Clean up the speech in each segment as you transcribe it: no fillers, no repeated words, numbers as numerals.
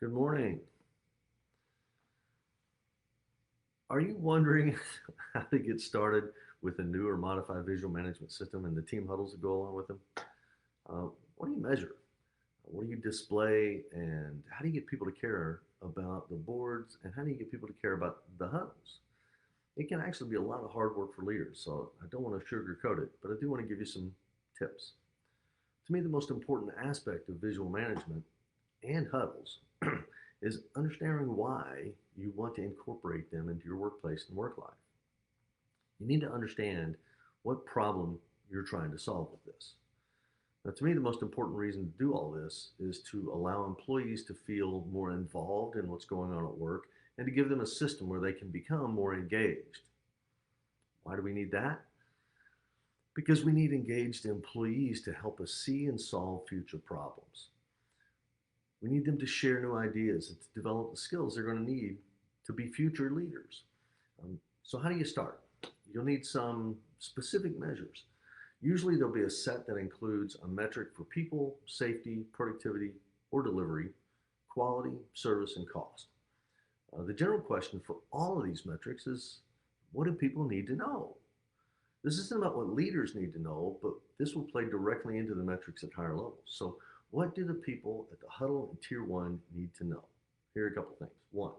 Good morning. Are you wondering how to get started with a new or modified visual management system and the team huddles that go along with them? What do you measure? What do you display? And how do you get people to care about the boards? And how do you get people to care about the huddles? It can actually be a lot of hard work for leaders, so I don't want to sugarcoat it, but I do want to give you some tips. To me, the most important aspect of visual management and huddles is understanding why you want to incorporate them into your workplace and work life. You need to understand what problem you're trying to solve with this. Now, to me, the most important reason to do all this is to allow employees to feel more involved in what's going on at work and to give them a system where they can become more engaged. Why do we need that? Because we need engaged employees to help us see and solve future problems. We need them to share new ideas and to develop the skills they're going to need to be future leaders. So, how do you start? You'll need some specific measures. Usually, there'll be a set that includes a metric for people, safety, productivity, or delivery, quality, service, and cost. The general question for all of these metrics is, what do people need to know? This isn't about what leaders need to know, but this will play directly into the metrics at higher levels. So, what do the people at the huddle and tier one need to know? Here are a couple things. One,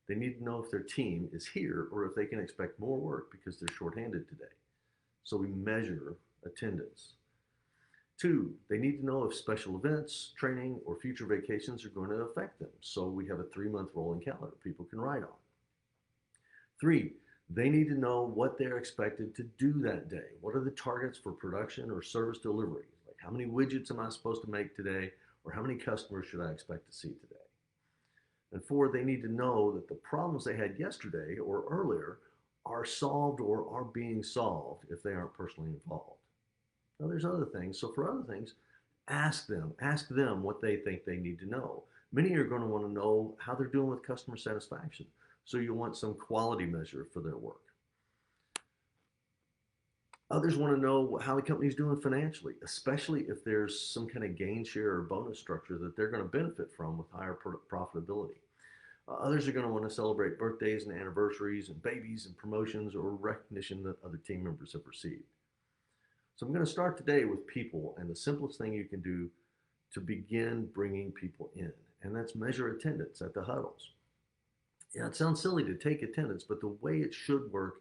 they need to know if their team is here or if they can expect more work because they're shorthanded today. So we measure attendance. Two, they need to know if special events, training, or future vacations are going to affect them. So we have a 3-month rolling calendar people can write on. Three, they need to know what they're expected to do that day. What are the targets for production or service delivery? Like how many widgets am I supposed to make today? Or how many customers should I expect to see today? And four, they need to know that the problems they had yesterday or earlier are solved or are being solved if they aren't personally involved. Now, there's other things. So, for other things, ask them what they think they need to know. Many are going to want to know how they're doing with customer satisfaction. So, you want some quality measure for their work. Others want to know how the company's doing financially, especially if there's some kind of gain share or bonus structure that they're going to benefit from with higher profitability. Others are going to want to celebrate birthdays and anniversaries and babies and promotions or recognition that other team members have received. So I'm going to start today with people and the simplest thing you can do to begin bringing people in, and that's measure attendance at the huddles. Yeah, it sounds silly to take attendance, but the way it should work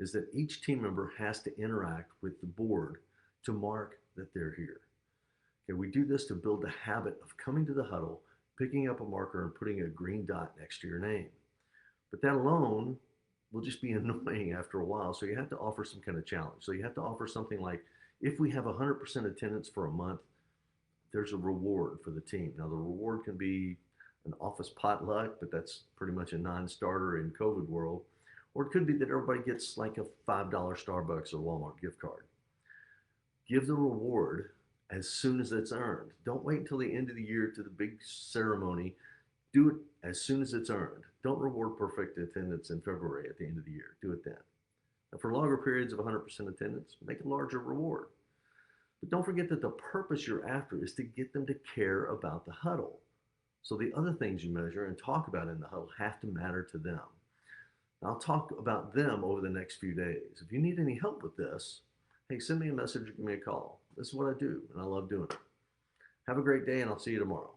is that each team member has to interact with the board to mark that they're here. Okay, we do this to build the habit of coming to the huddle, picking up a marker and putting a green dot next to your name. But that alone will just be annoying after a while. So you have to offer some kind of challenge. So you have to offer something like, if we have 100% attendance for a month, there's a reward for the team. Now the reward can be an office potluck, but that's pretty much a non-starter in COVID world. Or it could be that everybody gets like a $5 Starbucks or Walmart gift card. Give the reward as soon as it's earned. Don't wait until the end of the year to the big ceremony. Do it as soon as it's earned. Don't reward perfect attendance in February at the end of the year. Do it then. Now, for longer periods of 100% attendance, make a larger reward. But don't forget that the purpose you're after is to get them to care about the huddle. So the other things you measure and talk about in the huddle have to matter to them. Now, I'll talk about them over the next few days. If you need any help with this, hey, send me a message or give me a call. This is what I do, and I love doing it. Have a great day, and I'll see you tomorrow.